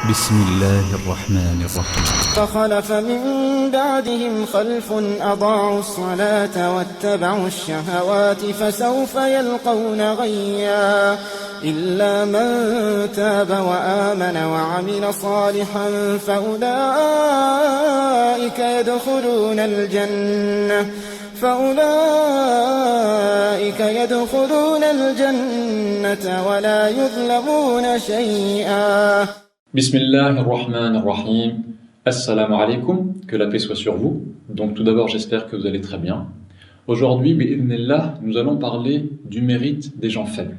بسم الله الرحمن الرحيم. فخلف من بعدهم خلف أضاعوا الصلاة واتبعوا الشهوات فسوف يلقون غيا إلا من تاب وآمن وعمل صالحا فأولئك يدخلون الجنة ولا يظلمون شيئا. Bismillah ar-Rahman ar-Rahim. Assalamu alaikum, que la paix soit sur vous. Donc tout d'abord, j'espère que vous allez très bien. Aujourd'hui, bi'idhnillah, nous allons parler du mérite des gens faibles.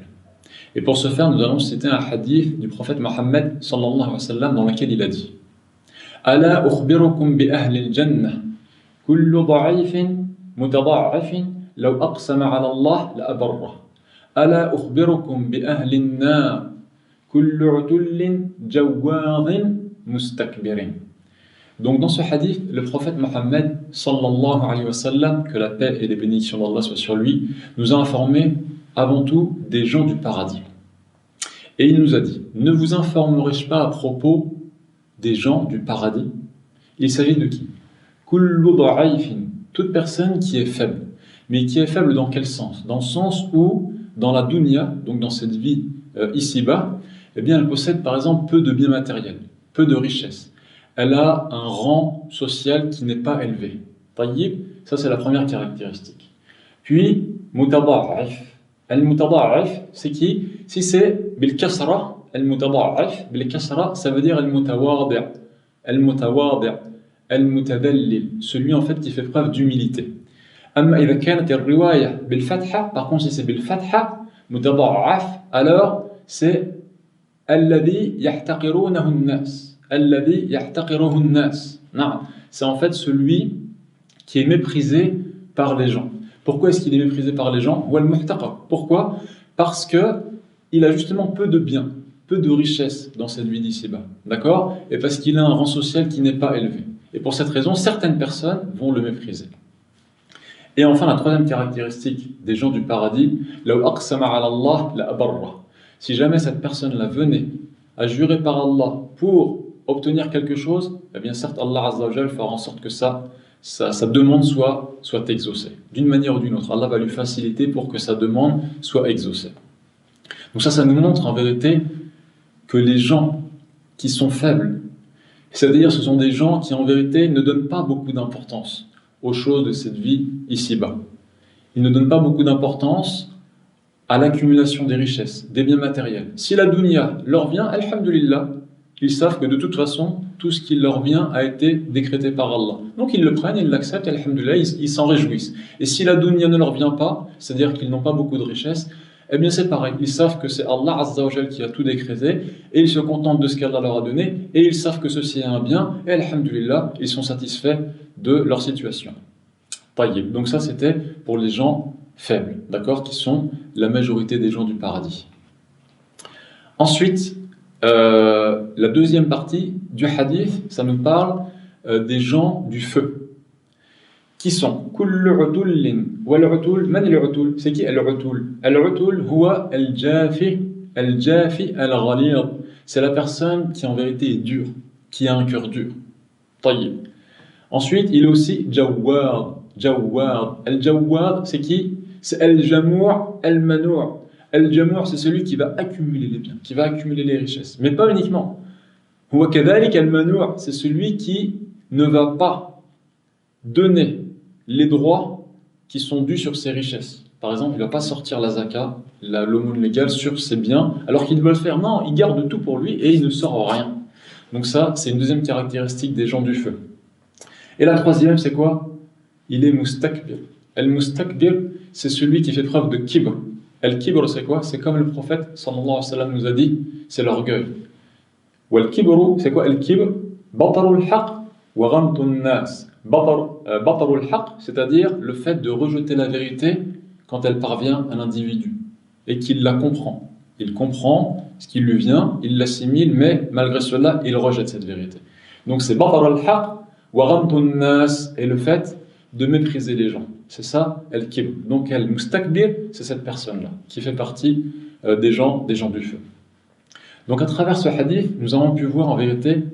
Et pour ce faire, nous allons citer un hadith du prophète Mohammed sallallahu alayhi wa sallam dans lequel il a dit: Ala ukhbirukum bi ahli al-jannah, kullu da'ifin mutada'afin, law aqsama ala Allah la abarra. Ala ukhbirukum bi ahli an-nar, donc dans ce hadith, le prophète Mohammed sallallahu alayhi wa sallam, que la paix et les bénédictions d'Allah soient sur lui, nous a informé avant tout des gens du paradis. Et il nous a dit: ne vous informerai-je pas à propos des gens du paradis? Il s'agit de qui? Kullu da'ifin, toute personne qui est faible. Mais qui est faible dans quel sens? Dans le sens où, dans la dunya, donc dans cette vie ici-bas, eh bien, elle possède par exemple peu de biens matériels, peu de richesses. Elle a un rang social qui n'est pas élevé. Tayyib, ça c'est la première caractéristique. Puis, mutada'af. Al-mutada'af, c'est qui? Si c'est bil kasra, al-mutada'af, bil kasra, ça veut dire al-mutawadi', al-mutawadi', al-mutadallil, celui en fait qui fait preuve d'humilité. Amma idha kanat al-riwaya bil fatha, par contre si c'est bil fatha, mutada'af, alors c'est الذي يحتقرونه الناس. الذي يحتقره الناس. Non, c'est en fait celui qui est méprisé par les gens. Pourquoi est-ce qu'il est méprisé par les gens? Pourquoi? Parce que il a justement peu de biens, peu de richesses dans cette vie d'ici-bas. D'accord? Et parce qu'il a un rang social qui n'est pas élevé. Et pour cette raison, certaines personnes vont le mépriser. Et enfin, la troisième caractéristique des gens du paradis, لو أقسم على الله لأبره. Si jamais cette personne-là venait à jurer par Allah pour obtenir quelque chose, eh bien certes Allah Azza wa Jal fera en sorte que sa demande soit exaucée. D'une manière ou d'une autre, Allah va lui faciliter pour que sa demande soit exaucée. Donc ça nous montre en vérité que les gens qui sont faibles, c'est-à-dire ce sont des gens qui en vérité ne donnent pas beaucoup d'importance aux choses de cette vie ici-bas. Ils ne donnent pas beaucoup d'importance à l'accumulation des richesses, des biens matériels. Si la dunya leur vient, alhamdulillah, ils savent que de toute façon, tout ce qui leur vient a été décrété par Allah. Donc ils le prennent, ils l'acceptent, alhamdulillah, ils s'en réjouissent. Et si la dunya ne leur vient pas, c'est-à-dire qu'ils n'ont pas beaucoup de richesses, eh bien c'est pareil, ils savent que c'est Allah Azza wa Jal qui a tout décrété, et ils se contentent de ce qu'Allah leur a donné, et ils savent que ceci est un bien, et alhamdulillah, ils sont satisfaits de leur situation. Tayyib. Donc ça c'était pour les gens faibles, d'accord, qui sont la majorité des gens du paradis. Ensuite, la deuxième partie du hadith, ça nous parle des gens du feu, qui sont kullu utullin wal utul. Man al-utul? C'est qui al-utul? Al-utul huwa al-jafi al-ghalid. C'est la personne qui en vérité est dure, qui a un cœur dur. Tayyib. Ensuite, il est aussi jawwad. Al-jawwad, c'est qui? C'est al-jamu' al-manu'. Al-jamu', c'est celui qui va accumuler les biens, qui va accumuler les richesses. Mais pas uniquement. Huwa kadhalik al-manu', c'est celui qui ne va pas donner les droits qui sont dus sur ses richesses. Par exemple, il ne va pas sortir la zakat, l'aumône légale sur ses biens, alors qu'il doit le faire. Non, il garde tout pour lui et il ne sort rien. Donc ça, c'est une deuxième caractéristique des gens du feu. Et la troisième, c'est quoi? Il est mustakbir. Al-mustakbir, c'est celui qui fait preuve de kibr. Al-kibr, c'est quoi? C'est comme le prophète sallallahu alayhi wa sallam nous a dit, c'est l'orgueil. Ou al-kibru, c'est quoi al-kibr? Batarul haqq wa ghamtun nas. Batarul haqq, c'est-à-dire le fait de rejeter la vérité quand elle parvient à l'individu et qu'il la comprend. Il comprend ce qui lui vient, il l'assimile, mais malgré cela, il rejette cette vérité. Donc c'est batarul haqq wa ghamtun nas, et le fait de mépriser les gens. C'est ça, al-kibr. Donc al-mustakbir, c'est cette personne-là, qui fait partie des gens du feu. Donc à travers ce hadith, nous avons pu voir en vérité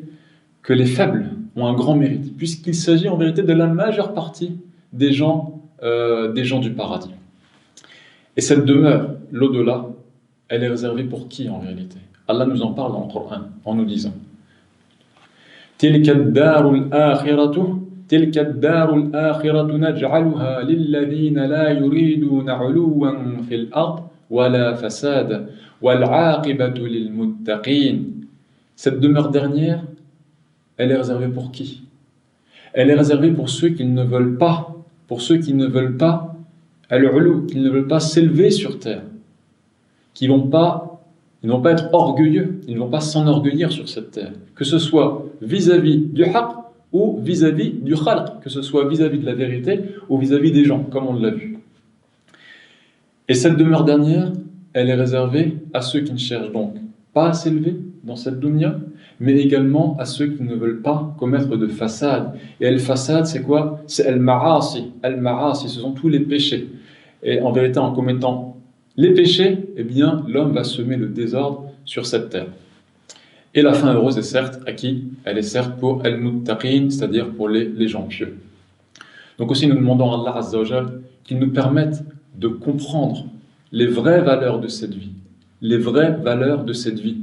que les faibles ont un grand mérite, puisqu'il s'agit en vérité de la majeure partie des gens du paradis. Et cette demeure, l'au-delà, elle est réservée pour qui en réalité? Allah nous en parle dans le Coran en nous disant تلك الدار الآخرة نجعلها للذين لا يريدون علوا في الأرض ولا فسادا والعاقبة للمتقين. Cette demeure dernière, elle est réservée pour qui? Elle est réservée pour ceux qui ne veulent pas, qui ne veulent pas s'élever sur terre, qui ne vont pas être orgueilleux, ils ne vont pas s'enorgueillir sur cette terre, que ce soit vis-à-vis du haqq ou vis-à-vis du khalq, que ce soit vis-à-vis de la vérité ou vis-à-vis des gens, comme on l'a vu. Et cette demeure dernière, elle est réservée à ceux qui ne cherchent donc pas à s'élever dans cette dunya, mais également à ceux qui ne veulent pas commettre de façade. Et al-façade, c'est quoi? C'est al-ma'asi. Al-ma'asi, ce sont tous les péchés. Et en vérité, en commettant les péchés, eh bien, l'homme va semer le désordre sur cette terre. Et la fin heureuse est certes à qui? Elle est certes pour al-muttaqin, c'est-à-dire pour les gens pieux. Donc aussi, nous demandons à Allah Azza wa Jal qu'il nous permette de comprendre les vraies valeurs de cette vie. Les vraies valeurs de cette vie.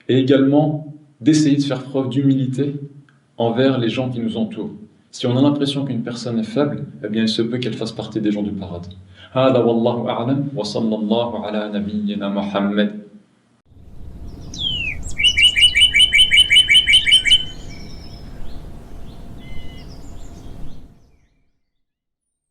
Et également d'essayer de faire preuve d'humilité envers les gens qui nous entourent. Si on a l'impression qu'une personne est faible, eh bien il se peut qu'elle fasse partie des gens du paradis. هذا والله أعلم وصلى الله على نبينا محمد